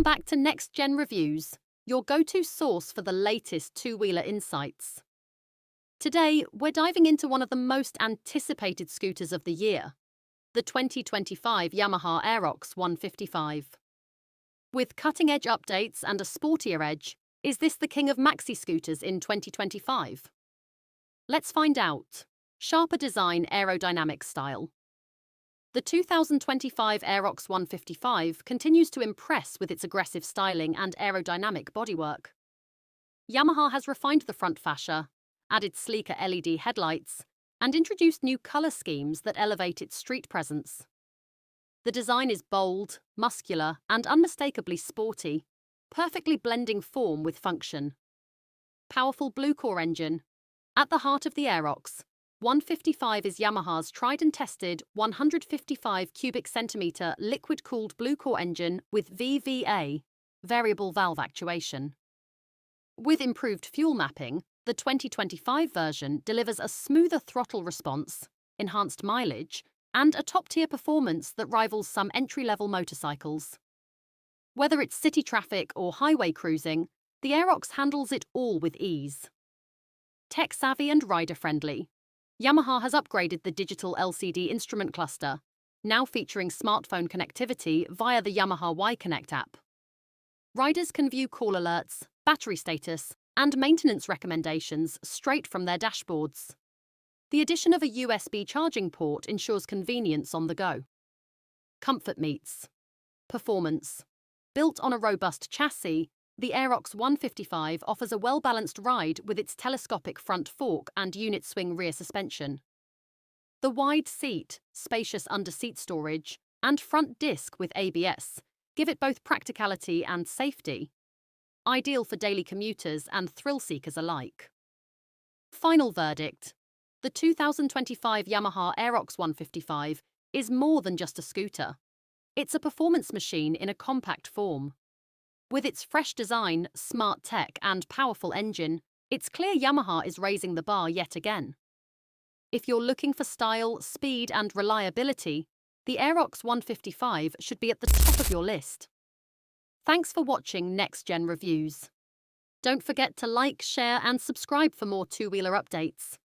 Welcome back to Next Gen Reviews, your go-to source for the latest two-wheeler insights. Today, we're diving into one of the most anticipated scooters of the year, the 2025 Yamaha Aerox 155. With cutting-edge updates and a sportier edge, is this the king of maxi scooters in 2025? Let's find out. Sharper design, aerodynamic style. The 2025 Aerox 155 continues to impress with its aggressive styling and aerodynamic bodywork. Yamaha has refined the front fascia, added sleeker LED headlights, and introduced new color schemes that elevate its street presence. The design is bold, muscular, and unmistakably sporty, perfectly blending form with function. Powerful blue-core engine. At the heart of the Aerox, 155 is Yamaha's tried and tested 155 cubic centimeter liquid-cooled blue-core engine with VVA, variable valve actuation. With improved fuel mapping, the 2025 version delivers a smoother throttle response, enhanced mileage, and a top-tier performance that rivals some entry-level motorcycles. Whether it's city traffic or highway cruising, the Aerox handles it all with ease. Tech-savvy and rider-friendly, Yamaha has upgraded the digital LCD instrument cluster, now featuring smartphone connectivity via the Yamaha Y-Connect app. Riders can view call alerts, battery status, and maintenance recommendations straight from their dashboards. The addition of a USB charging port ensures convenience on the go. Comfort meets performance. Built on a robust chassis, the Aerox 155 offers a well-balanced ride with its telescopic front fork and unit swing rear suspension. The wide seat, spacious under-seat storage, and front disc with ABS give it both practicality and safety, ideal for daily commuters and thrill-seekers alike. Final verdict. The 2025 Yamaha Aerox 155 is more than just a scooter. It's a performance machine in a compact form. With its fresh design, smart tech, and powerful engine, it's clear Yamaha is raising the bar yet again. If you're looking for style, speed, and reliability, the Aerox 155 should be at the top of your list. Thanks for watching Next Gen Reviews. Don't forget to like, share, and subscribe for more two-wheeler updates.